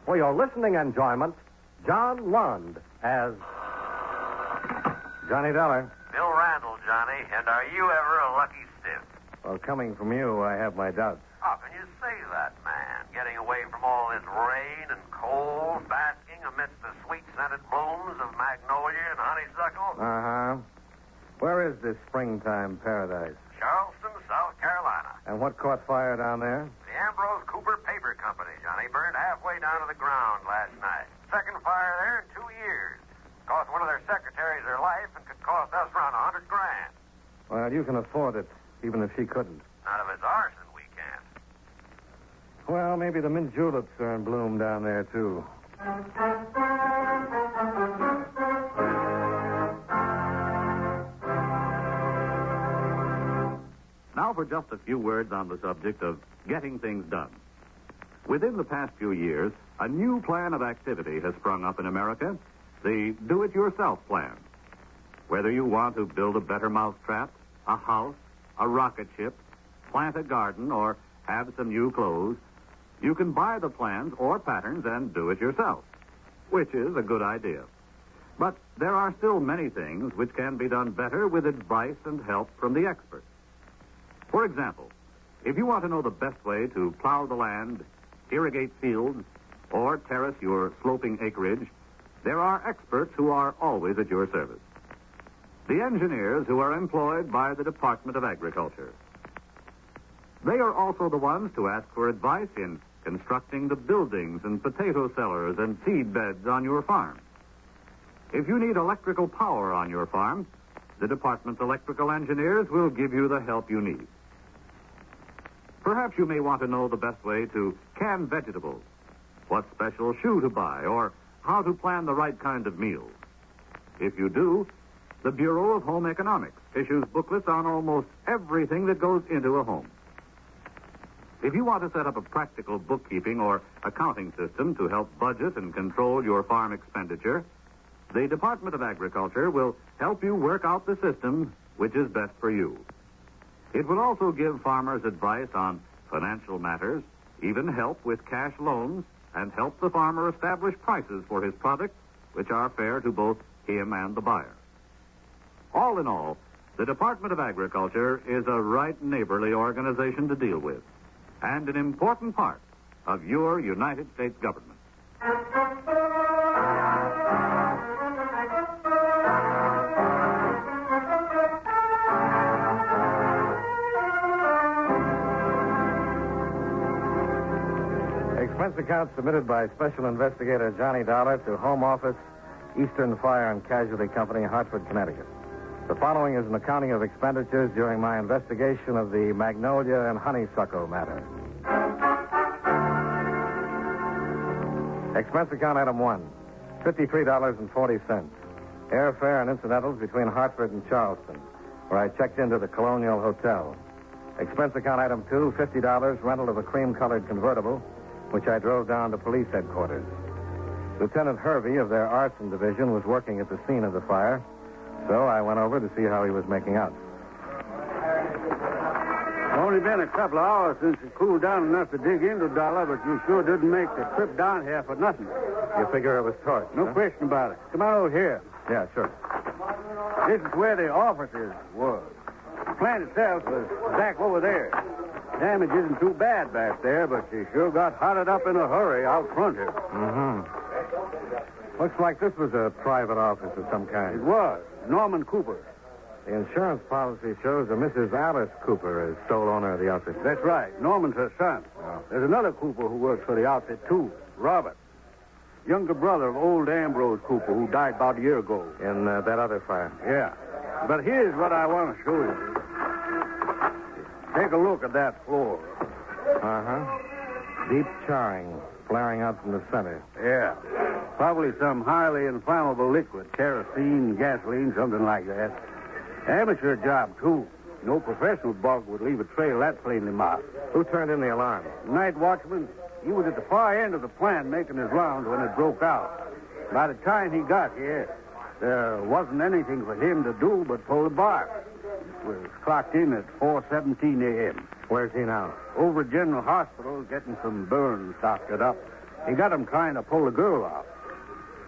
For your listening enjoyment, John Lund as Johnny Dollar. Bill Randall, Johnny, and are you ever a lucky stiff? Well, coming from you, I have my doubts. How can you say that, man? Getting away from all this rain and cold, basking amidst the sweet-scented blooms of Magnolia and Honeysuckle? Uh-huh. Where is this springtime paradise? Charleston, South Carolina. And what caught fire down there? The Ambrose Cooper Paper Company, Johnny, burned halfway down to the ground last night. Second fire there in 2 years. Cost one of their secretaries their life and could cost us around $100,000. Well, you can afford it, even if she couldn't. Not if it's arson, we can't. Well, maybe the mint juleps are in bloom down there, too. Now for just a few words on the subject of getting things done. Within the past few years, a new plan of activity has sprung up in America, the do-it-yourself plan. Whether you want to build a better mousetrap, a house, a rocket ship, plant a garden, or have some new clothes, you can buy the plans or patterns and do it yourself, which is a good idea. But there are still many things which can be done better with advice and help from the experts. For example, if you want to know the best way to plow the land, irrigate fields, or terrace your sloping acreage, there are experts who are always at your service. The engineers who are employed by the Department of Agriculture. They are also the ones to ask for advice in constructing the buildings and potato cellars and seed beds on your farm. If you need electrical power on your farm, the department's electrical engineers will give you the help you need. Perhaps you may want to know the best way to can vegetables, what special shoe to buy, or how to plan the right kind of meals. If you do, the Bureau of Home Economics issues booklets on almost everything that goes into a home. If you want to set up a practical bookkeeping or accounting system to help budget and control your farm expenditure, the Department of Agriculture will help you work out the system which is best for you. It will also give farmers advice on financial matters, even help with cash loans, and help the farmer establish prices for his products which are fair to both him and the buyer. All in all, the Department of Agriculture is a right neighborly organization to deal with, and an important part of your United States government. Expense account submitted by Special Investigator Johnny Dollar to Home Office, Eastern Fire and Casualty Company, Hartford, Connecticut. The following is an accounting of expenditures during my investigation of the Magnolia and Honeysuckle matter. Expense account item 1, $53.40. Airfare and incidentals between Hartford and Charleston, where I checked into the Colonial Hotel. Expense account item 2, $50 rental of a cream-colored convertible, which I drove down to police headquarters. Lieutenant Hervey of their arson division was working at the scene of the fire, so I went over to see how he was making out. Only been a couple of hours since it cooled down enough to dig into Dollar, but you sure didn't make the trip down here for nothing. You figure it was torched? No question about it. Come on over here. Yeah, sure. This is where the offices was. The plant itself was back over there. Damage isn't too bad back there, but you sure got hotted up in a hurry out front here. Looks like this was a private office of some kind. It was. Norman Cooper. The insurance policy shows that Mrs. Alice Cooper is sole owner of the outfit. That's right. Norman's her son. Oh. There's another Cooper who works for the outfit, too. Robert. Younger brother of old Ambrose Cooper, who died about a year ago. In that other fire. Yeah. But here's what I want to show you. Take a look at that floor. Uh-huh. Deep charring, flaring out from the center. Yeah. Probably some highly inflammable liquid, kerosene, gasoline, something like that. Amateur job, too. No professional bug would leave a trail that plainly marked. Who turned in the alarm? Night watchman. He was at the far end of the plant making his rounds when it broke out. By the time he got here, there wasn't anything for him to do but pull the bar. It was clocked in at 4:17 a.m. Where's he now? Over at General Hospital, getting some burns doctored up. He got him trying to pull the girl out.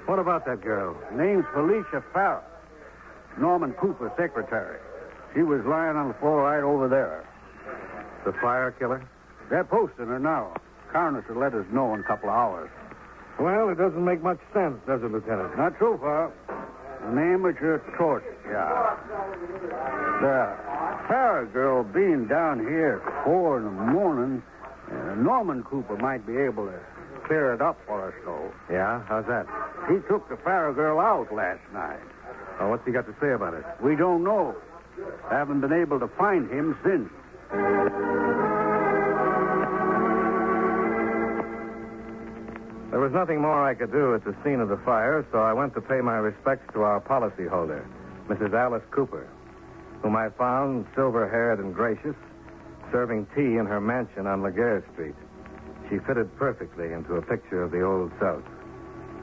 What about that girl? Name's Felicia Farrell. Norman Cooper's secretary. She was lying on the floor right over there. The fire killer? They're posting her now. Coroner should let us know in a couple of hours. Well, it doesn't make much sense, does it, Lieutenant? Not so far. An amateur torch job. The Farrell girl being down here at 4 in the morning, Norman Cooper might be able to clear it up for us, though. Yeah? How's that? He took the Farrell girl out last night. Oh, what's he got to say about it? We don't know. Haven't been able to find him since. There was nothing more I could do at the scene of the fire, so I went to pay my respects to our policyholder, Mrs. Alice Cooper, whom I found silver-haired and gracious, serving tea in her mansion on Laguerre Street. She fitted perfectly into a picture of the Old South.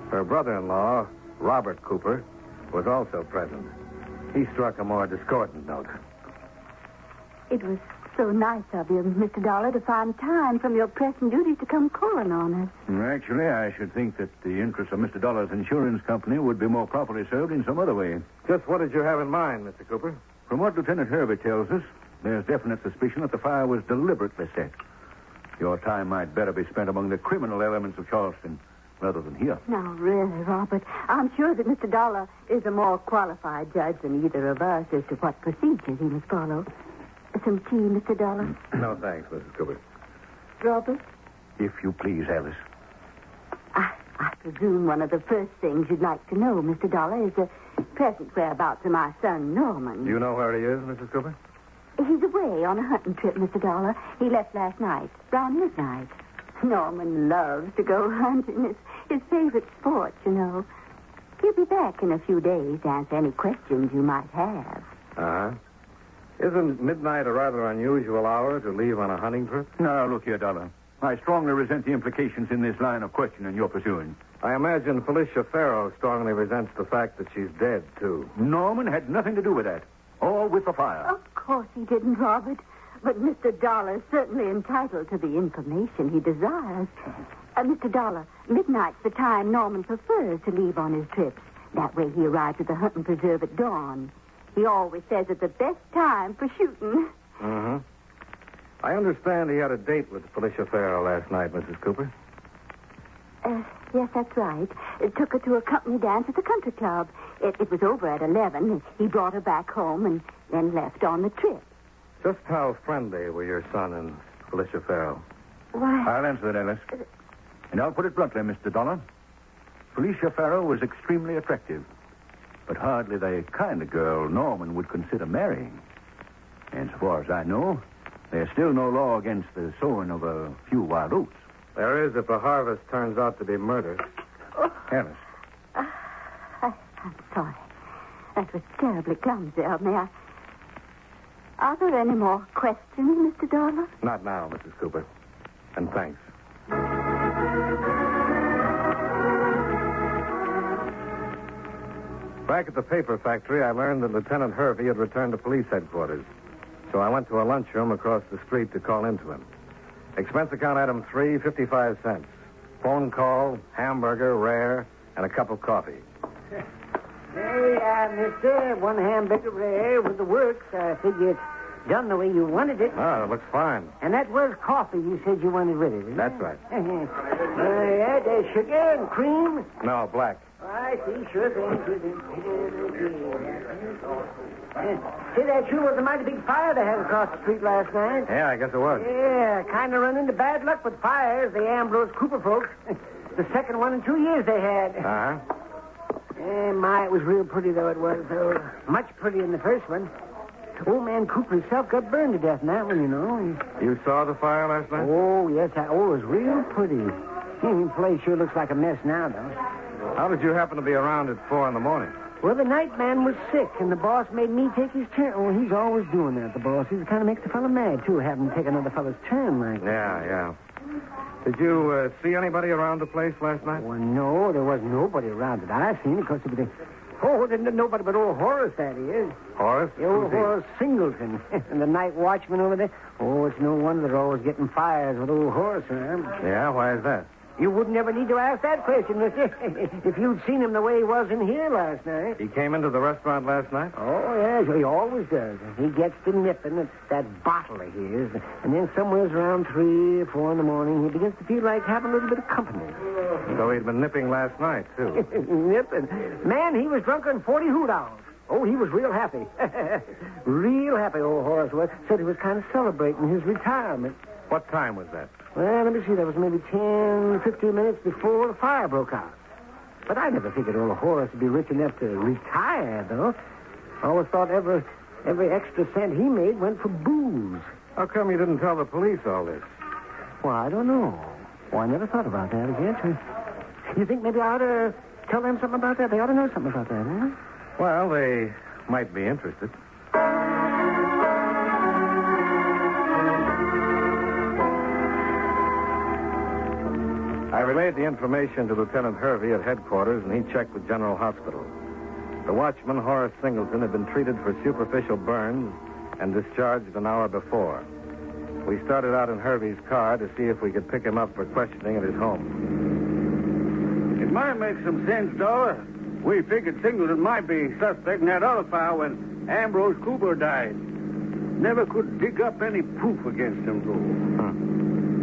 Her brother-in-law, Robert Cooper, was also present. He struck a more discordant note. It was so nice of you, Mr. Dollar, to find time from your pressing duties to come calling on us. Actually, I should think that the interests of Mr. Dollar's insurance company would be more properly served in some other way. Just what did you have in mind, Mr. Cooper? From what Lieutenant Hervey tells us, there's definite suspicion that the fire was deliberately set. Your time might better be spent among the criminal elements of Charleston rather than here. No, really, Robert. I'm sure that Mr. Dollar is a more qualified judge than either of us as to what procedures he must follow. Some tea, Mr. Dollar? No, thanks, Mrs. Cooper. Robert? If you please, Alice. I presume one of the first things you'd like to know, Mr. Dollar, is the present whereabouts of my son, Norman. Do you know where he is, Mrs. Cooper? He's away on a hunting trip, Mr. Dollar. He left last night, around midnight. Norman loves to go hunting. It's his favorite sport, you know. He'll be back in a few days to answer any questions you might have. Uh-huh. Isn't midnight a rather unusual hour to leave on a hunting trip? Now, look here, Dollar. I strongly resent the implications in this line of questioning you're pursuing. I imagine Felicia Farrow strongly resents the fact that she's dead, too. Norman had nothing to do with that. All with the fire. Of course he didn't, Robert. But Mr. Dollar's certainly entitled to the information he desires. Mr. Dollar, midnight's the time Norman prefers to leave on his trips. That way he arrives at the hunting preserve at dawn. He always says it's the best time for shooting. Mm-hmm. I understand he had a date with Felicia Farrow last night, Mrs. Cooper. Yes, that's right. It took her to a company dance at the country club. It was over at 11. He brought her back home and then left on the trip. Just how friendly were your son and Felicia Farrow? Why... I'll answer that, Alice. And I'll put it bluntly, Mr. Dollar. Felicia Farrow was extremely attractive, but hardly the kind of girl Norman would consider marrying. And as far as I know, there's still no law against the sowing of a few wild oats. There is if the harvest turns out to be murder. Oh. Alice. I'm sorry. That was terribly clumsy of me. Are there any more questions, Mr. Dollar? Not now, Mrs. Cooper. And thanks. Back at the paper factory, I learned that Lieutenant Hervey had returned to police headquarters. So I went to a lunchroom across the street to call into him. Expense account item 3, 55 cents. Phone call, hamburger, rare, and a cup of coffee. Hey, mister, one hamburger rare with the works. I figure it's done the way you wanted it. Ah, it looks fine. And that was coffee you said you wanted with it, isn't That's it? right. There's sugar and cream. No, black. I see, sure thing. Say, that sure was a mighty big fire they had across the street last night. Yeah, I guess it was. Yeah, kind of run into bad luck with fires, the Ambrose Cooper folks. The second one in 2 years they had. Uh-huh. My, it was real pretty, though it was. Though. Much prettier than the first one. Old man Cooper himself got burned to death in that one, you know. You saw the fire last night? Oh, yes. It was real pretty. The place sure looks like a mess now, though. How did you happen to be around at 4 in the morning? Well, the night man was sick, and the boss made me take his turn. Oh, he's always doing that, the boss. It kind of makes the fellow mad, too, having to take another fellow's turn like that. Yeah. Did you see anybody around the place last night? Well, no, there wasn't nobody around that I seen. Of course, there's nobody but old Horace, that is. Horace? The old Horace Singleton. And the night watchman over there. Oh, it's no wonder they're always getting fires with old Horace around. Yeah, why is that? You wouldn't ever need to ask that question, mister, if you'd seen him the way he was in here last night. He came into the restaurant last night? Oh, yes, he always does. He gets to nipping at that bottle of his, and then somewhere around 3 or 4 in the morning, he begins to feel like having a little bit of company. So he'd been nipping last night, too. Nipping? Man, he was drunk on 40 hoot-owls. Oh, he was real happy. Real happy, old Horace was. Said he was kind of celebrating his retirement. What time was that? Well, let me see. That was maybe 10, 15 minutes before the fire broke out. But I never figured old Horace would be rich enough to retire, though. I always thought every extra cent he made went for booze. How come you didn't tell the police all this? Well, I don't know. Well, I never thought about that again. You think maybe I ought to tell them something about that? They ought to know something about that, huh? Well, they might be interested. I relayed the information to Lieutenant Hervey at headquarters, and he checked with General Hospital. The watchman, Horace Singleton, had been treated for superficial burns and discharged an hour before. We started out in Hervey's car to see if we could pick him up for questioning at his home. It might make some sense, Dollar. We figured Singleton might be suspect in that other fire when Ambrose Cooper died. Never could dig up any proof against him, though.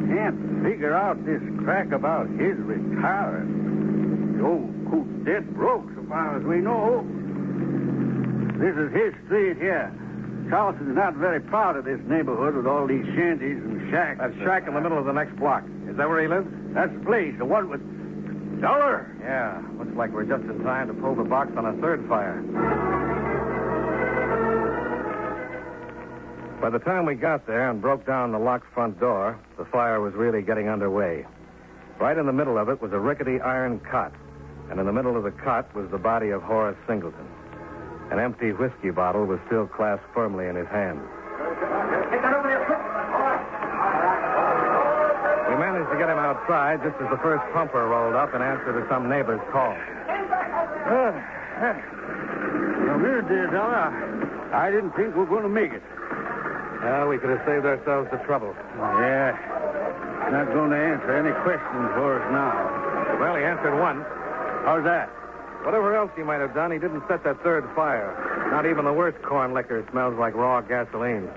Can't figure out this crack about his retiring. The old coot's dead broke, so far as we know. This is his street here. Charleston's not very proud of this neighborhood with all these shanties and shacks. That shack in the middle of the next block. Is that where he lives? That's the place, the one with... Dollar? Yeah. Looks like we're just in time to pull the box on a third fire. By the time we got there and broke down the locked front door, the fire was really getting underway. Right in the middle of it was a rickety iron cot, and in the middle of the cot was the body of Horace Singleton. An empty whiskey bottle was still clasped firmly in his hand. We managed to get him outside just as the first pumper rolled up in answer to some neighbor's call. Now, here, dear Dollar, I didn't think we were going to make it. Well, we could have saved ourselves the trouble. Yeah. Not going to answer any questions for us now. Well, he answered one. How's that? Whatever else he might have done, he didn't set that third fire. Not even the worst corn liquor smells like raw gasoline.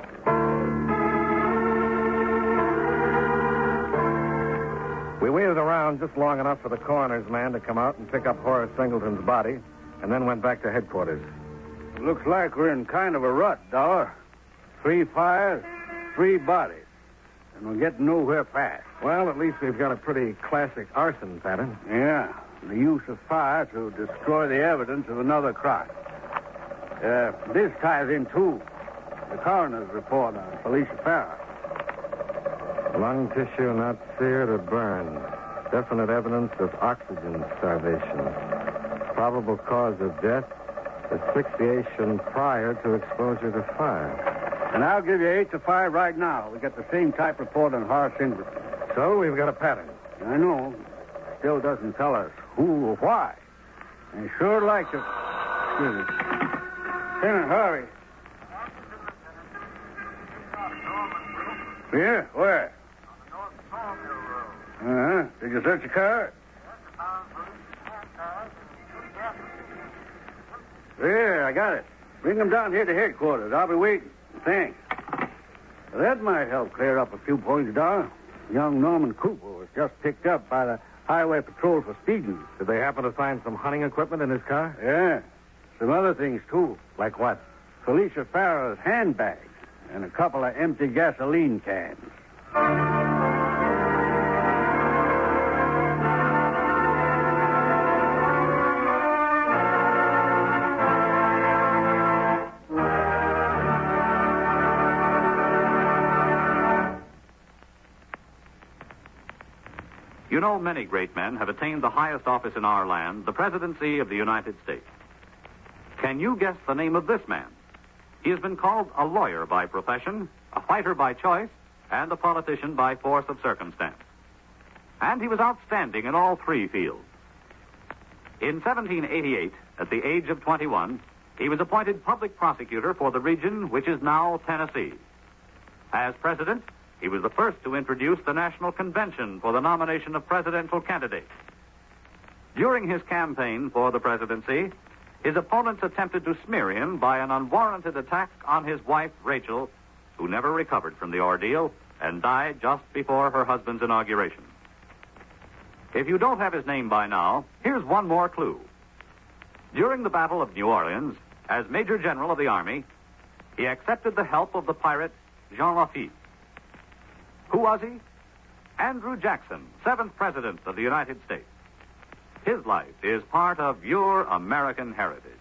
We waited around just long enough for the coroner's man to come out and pick up Horace Singleton's body, and then went back to headquarters. Looks like we're in kind of a rut, Dollar. 3 fires, 3 bodies. And we're getting nowhere fast. Well, at least we've got a pretty classic arson pattern. Yeah, the use of fire to destroy the evidence of another crime. This ties in, too. The coroner's report on Felicia Farrar. Lung tissue not seared or burned. Definite evidence of oxygen starvation. Probable cause of death, asphyxiation prior to exposure to fire. And I'll give you 8 to 5 right now. We got the same type report on Horace Singleton. So we've got a pattern. I know. Still doesn't tell us who or why. I sure like to... Excuse me. Lieutenant, hurry. Yeah? Where? Uh-huh. Did you search the car? Yeah, I got it. Bring them down here to headquarters. I'll be waiting. Thanks. That might help clear up a few points, Don. Young Norman Cooper was just picked up by the Highway Patrol for speeding. Did they happen to find some hunting equipment in his car? Yeah. Some other things, too. Like what? Felicia Farrar's handbags and a couple of empty gasoline cans. You know, many great men have attained the highest office in our land, the presidency of the United States. Can you guess the name of this man? He has been called a lawyer by profession, a fighter by choice, and a politician by force of circumstance. And he was outstanding in all 3 fields. In 1788, at the age of 21, he was appointed public prosecutor for the region which is now Tennessee. As president, he was the first to introduce the National Convention for the nomination of presidential candidates. During his campaign for the presidency, his opponents attempted to smear him by an unwarranted attack on his wife, Rachel, who never recovered from the ordeal and died just before her husband's inauguration. If you don't have his name by now, here's one more clue. During the Battle of New Orleans, as Major General of the Army, he accepted the help of the pirate Jean Lafitte. Who was he? Andrew Jackson, 7th President of the United States. His life is part of your American heritage.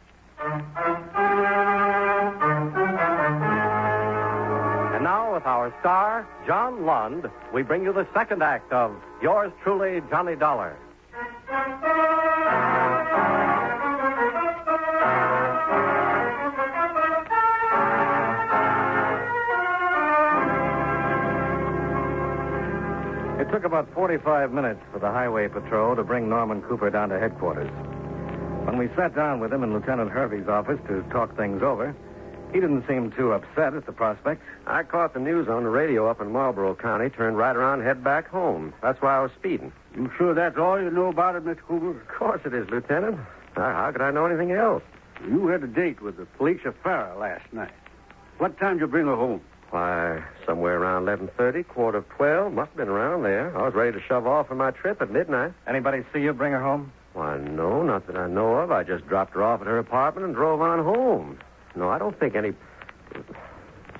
And now, with our star, John Lund, we bring you the second act of Yours Truly, Johnny Dollar. It took about 45 minutes for the highway patrol to bring Norman Cooper down to headquarters. When we sat down with him in Lieutenant Hervey's office to talk things over, he didn't seem too upset at the prospect. I caught the news on the radio up in Marlboro County, turned right around and head back home. That's why I was speeding. You sure that's all you know about it, Mr. Cooper? Of course it is, Lieutenant. How could I know anything else? You had a date with the Felicia Farrah last night. What time did you bring her home? Why, somewhere around 11:30, 11:45. Must have been around there. I was ready to shove off for my trip at midnight. Anybody see you bring her home? Why, no, not that I know of. I just dropped her off at her apartment and drove on home. No, I don't think any...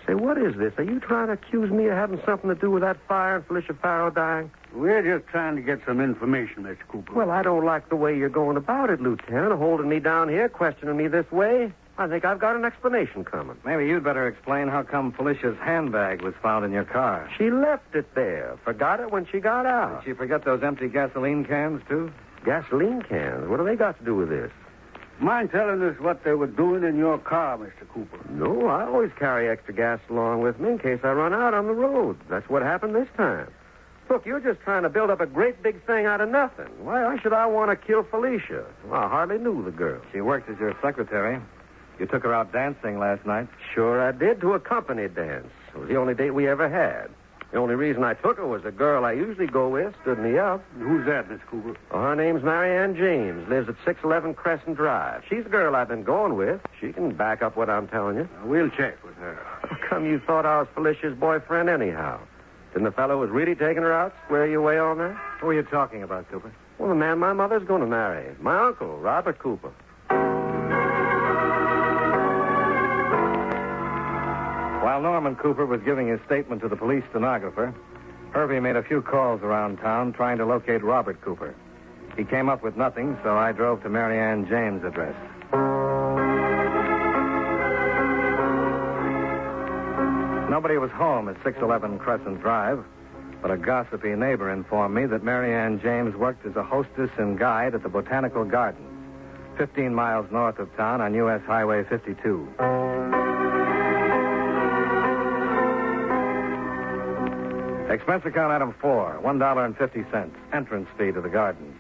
Say, what is this? Are you trying to accuse me of having something to do with that fire and Felicia Farrah dying? We're just trying to get some information, Mr. Cooper. Well, I don't like the way you're going about it, Lieutenant, holding me down here, questioning me this way. I think I've got an explanation coming. Maybe you'd better explain how come Felicia's handbag was found in your car. She left it there. Forgot it when she got out. Did she forget those empty gasoline cans, too? Gasoline cans? What do they got to do with this? Mind telling us what they were doing in your car, Mr. Cooper? No, I always carry extra gas along with me in case I run out on the road. That's what happened this time. Look, you're just trying to build up a great big thing out of nothing. Why should I want to kill Felicia? Well, I hardly knew the girl. She worked as your secretary. You took her out dancing last night. Sure I did, to a company dance. It was the only date we ever had. The only reason I took her was the girl I usually go with stood me up. Who's that, Miss Cooper? Well, her name's Marianne James, lives at 611 Crescent Drive. She's the girl I've been going with. She can back up what I'm telling you. We'll check with her. How come you thought I was Felicia's boyfriend anyhow? Didn't the fellow who was really taking her out square you away on that? Who are you talking about, Cooper? Well, the man my mother's going to marry. My uncle, Robert Cooper. While Norman Cooper was giving his statement to the police stenographer, Hervey made a few calls around town trying to locate Robert Cooper. He came up with nothing, so I drove to Marianne James' address. Nobody was home at 611 Crescent Drive, but a gossipy neighbor informed me that Marianne James worked as a hostess and guide at the Botanical Gardens, 15 miles north of town on U.S. Highway 52. Expense account item 4, $1.50, entrance fee to the gardens.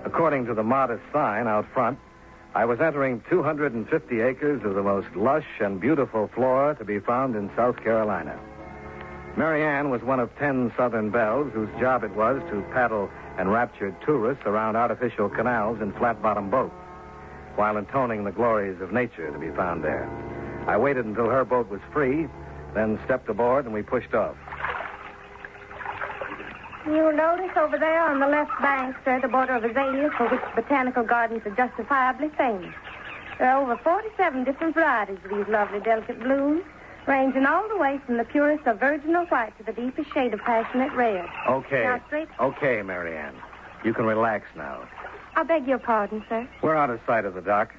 According to the modest sign out front, I was entering 250 acres of the most lush and beautiful flora to be found in South Carolina. Marianne was one of 10 Southern belles whose job it was to paddle enraptured tourists around artificial canals in flat-bottom boats, while intoning the glories of nature to be found there. I waited until her boat was free, then stepped aboard and we pushed off. You'll notice over there on the left bank, sir, the border of azaleas for which the botanical gardens are justifiably famous. There are over 47 different varieties of these lovely, delicate blooms, ranging all the way from the purest of virginal white to the deepest shade of passionate red. Okay. Now, straight... Okay, Marianne. You can relax now. I beg your pardon, sir. We're out of sight of the dock.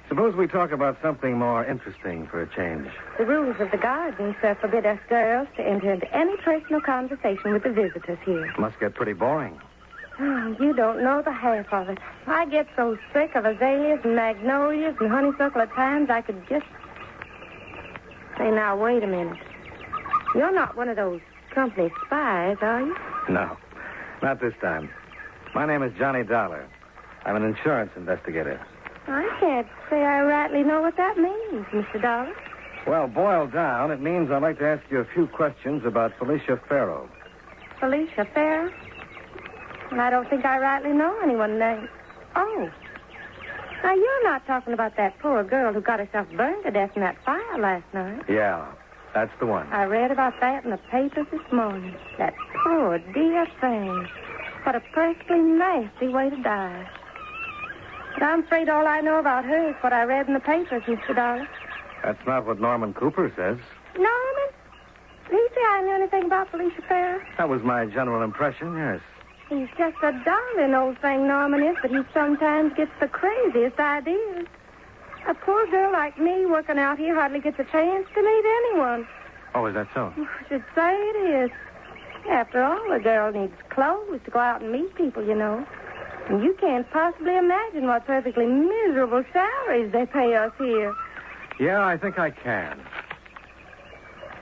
Suppose we talk about something more interesting for a change. The rules of the garden, sir, forbid us girls to enter into any personal conversation with the visitors here. Must get pretty boring. Oh, you don't know the half of it. I get so sick of azaleas and magnolias and honeysuckle at times I could just... Say, now, wait a minute. You're not one of those company spies, are you? No, not this time. My name is Johnny Dollar. I'm an insurance investigator. I can't say I rightly know what that means, Mr. Dollar. Well, boiled down, it means I'd like to ask you a few questions about Felicia Farrow. Felicia Farrow? And I don't think I rightly know anyone named. Oh. Now, you're not talking about that poor girl who got herself burned to death in that fire last night. Yeah, that's the one. I read about that in the papers this morning. That poor, dear thing. What a perfectly nasty way to die. But I'm afraid all I know about her is what I read in the papers, Mr. Dollar. That's not what Norman Cooper says. Norman? Did he say I knew anything about Felicia Farrow? That was my general impression, yes. He's just a darling old thing, Norman is, but he sometimes gets the craziest ideas. A poor girl like me working out here hardly gets a chance to meet anyone. Oh, is that so? I should say it is. After all, a girl needs clothes to go out and meet people, you know. And you can't possibly imagine what perfectly miserable salaries they pay us here. Yeah, I think I can.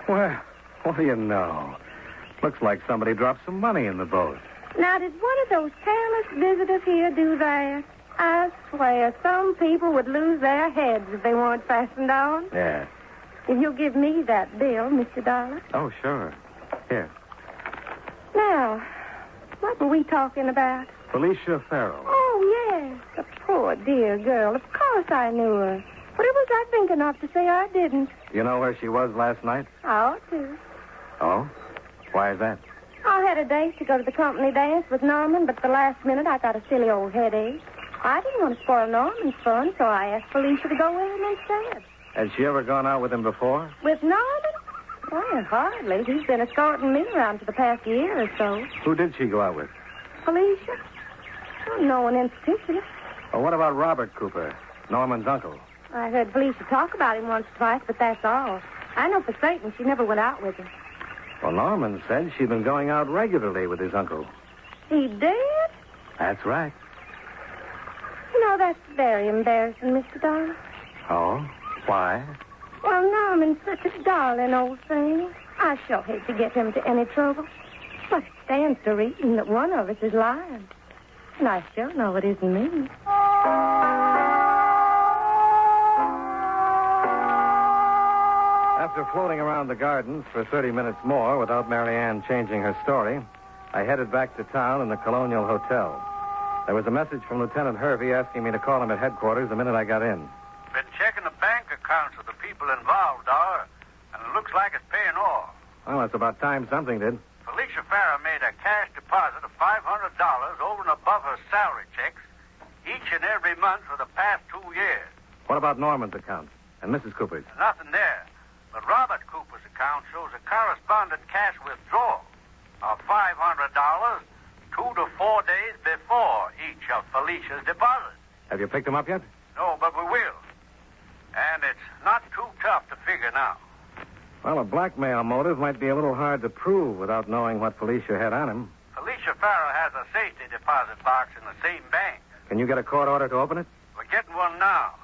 Well, what do you know? Looks like somebody dropped some money in the boat. Now, did one of those careless visitors here do that? I swear, some people would lose their heads if they weren't fastened on. Yeah. If you'll give me that bill, Mr. Dollar. Oh, sure. Here. Now, what were we talking about? Felicia Farrow. Oh, yes. The poor dear girl. Of course I knew her. What was I thinking of to say I didn't? You know where she was last night? I ought to. Oh? Why is that? I had a date to go to the company dance with Norman, but at the last minute I got a silly old headache. I didn't want to spoil Norman's fun, so I asked Felicia to go with him instead. Has she ever gone out with him before? With Norman? Well, hardly. He's been escorting me around for the past year or so. Who did she go out with? Felicia? Oh, no one in particular. Well, what about Robert Cooper, Norman's uncle? I heard Felicia talk about him once or twice, but that's all. I know for certain she never went out with him. Well, Norman said she'd been going out regularly with his uncle. He did? That's right. You know, that's very embarrassing, Mr. Dollar. Oh? Why? Well, Norman's such a darling old thing. I sure hate to get him into any trouble. But it stands to reason that one of us is lying. And I sure know it isn't me. After floating around the gardens for 30 minutes more without Mary Ann changing her story, I headed back to town in the Colonial Hotel. There was a message from Lieutenant Hervey asking me to call him at headquarters the minute I got in. Been checking the bank accounts of the people involved, Dollar, and it looks like it's paying off. Well, it's about time something did. Felicia Farrow made a cash deposit of $500 over and above her salary checks each and every month for the past 2 years. What about Norman's account and Mrs. Cooper's? Nothing there. But Robert Cooper's account shows a correspondent cash withdrawal of $500 2 to 4 days before each of Felicia's deposits. Have you picked them up yet? No, but we will. And it's not too tough to figure now. Well, a blackmail motive might be a little hard to prove without knowing what Felicia had on him. Felicia Farrow has a safety deposit box in the same bank. Can you get a court order to open it? We're getting one now.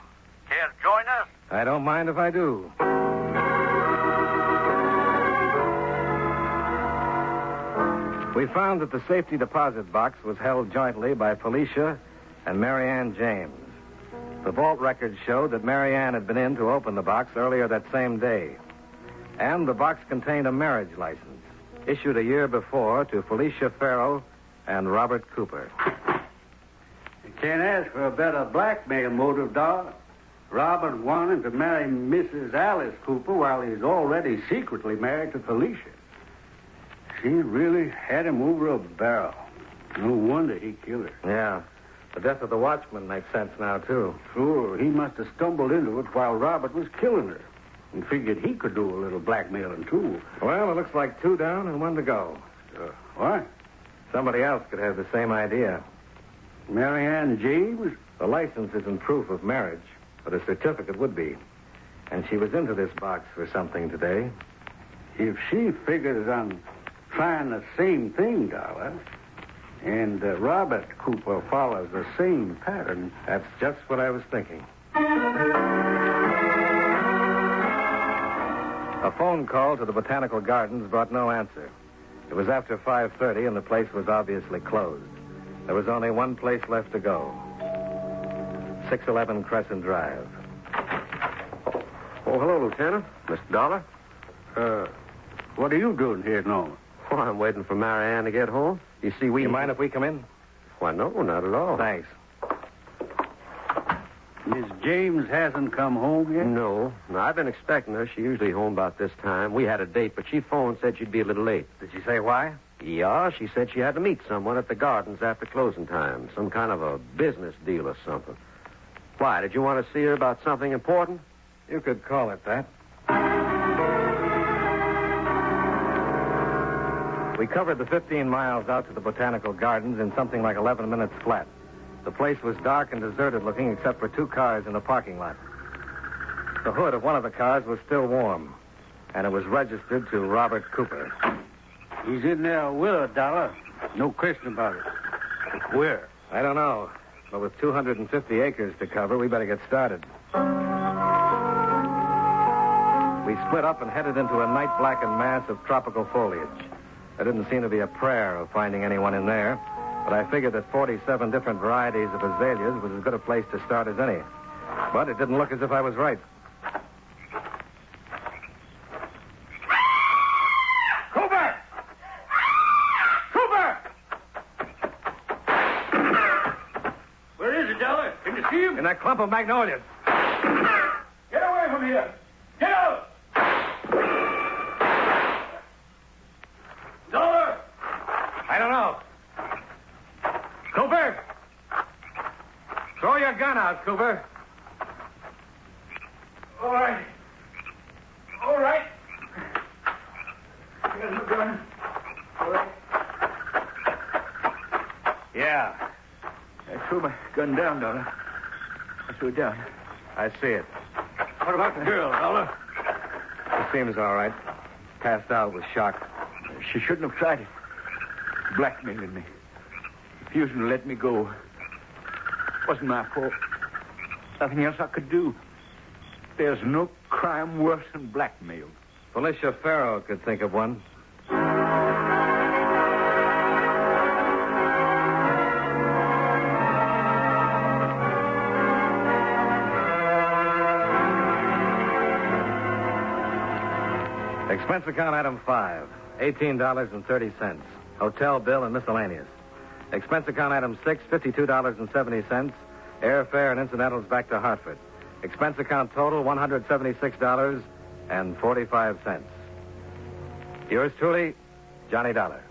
Care to join us? I don't mind if I do. We found that the safety deposit box was held jointly by Felicia and Mary Ann James. The vault records showed that Mary Ann had been in to open the box earlier that same day. And the box contained a marriage license, issued a year before to Felicia Farrow and Robert Cooper. You can't ask for a better blackmail motive, Dollar. Robert wanted to marry Mrs. Alice Cooper while he's already secretly married to Felicia. She really had him over a barrel. No wonder he killed her. Yeah. The death of the watchman makes sense now, too. Sure, he must have stumbled into it while Robert was killing her and figured he could do a little blackmailing, too. Well, it looks like 2 down and 1 to go. What? Somebody else could have the same idea. Mary Ann James? The license isn't proof of marriage, but a certificate would be. And she was into this box for something today. If she figures on trying the same thing, Dollar, and Robert Cooper follows the same pattern. That's just what I was thinking. A phone call to the Botanical Gardens brought no answer. It was after 5:30, and the place was obviously closed. There was only one place left to go. 611 Crescent Drive. Oh, hello, Lieutenant. Mr. Dollar. What are you doing here, Norman? Well, I'm waiting for Marianne to get home. You see, You mind if we come in? Why, no, not at all. Thanks. Miss James hasn't come home yet? No, I've been expecting her. She's usually home about this time. We had a date, but she phoned said she'd be a little late. Did she say why? Yeah, she said she had to meet someone at the gardens after closing time. Some kind of a business deal or something. Why, did you want to see her about something important? You could call it that. We covered the 15 miles out to the Botanical Gardens in something like 11 minutes flat. The place was dark and deserted looking except for 2 cars in the parking lot. The hood of one of the cars was still warm, and it was registered to Robert Cooper. He's in there with a dollar. No question about it. Where? I don't know, but with 250 acres to cover, we better get started. We split up and headed into a night-blackened mass of tropical foliage. There didn't seem to be a prayer of finding anyone in there, but I figured that 47 different varieties of azaleas was as good a place to start as any. But it didn't look as if I was right. Cooper! Cooper! Where is he, Dollar? Can you see him? In that clump of magnolias. Get away from here! Get out! Dollar! I don't know. Cooper! Throw your gun out, Cooper. All right. All right. Here's the gun. All right. Yeah, I threw my gun down, Dollar. I threw it down. I see it. What about the girl, Dollar? It seems all right. Passed out with shock. She shouldn't have tried it. Blackmailing me. Refusing to let me go. Wasn't my fault. Nothing else I could do. There's no crime worse than blackmail. Felicia Farrow could think of one. Expense account item 5, $18.30. Hotel bill and miscellaneous. Expense account item 6, $52.70. Airfare and incidentals back to Hartford. Expense account total, $176.45. Yours truly, Johnny Dollar.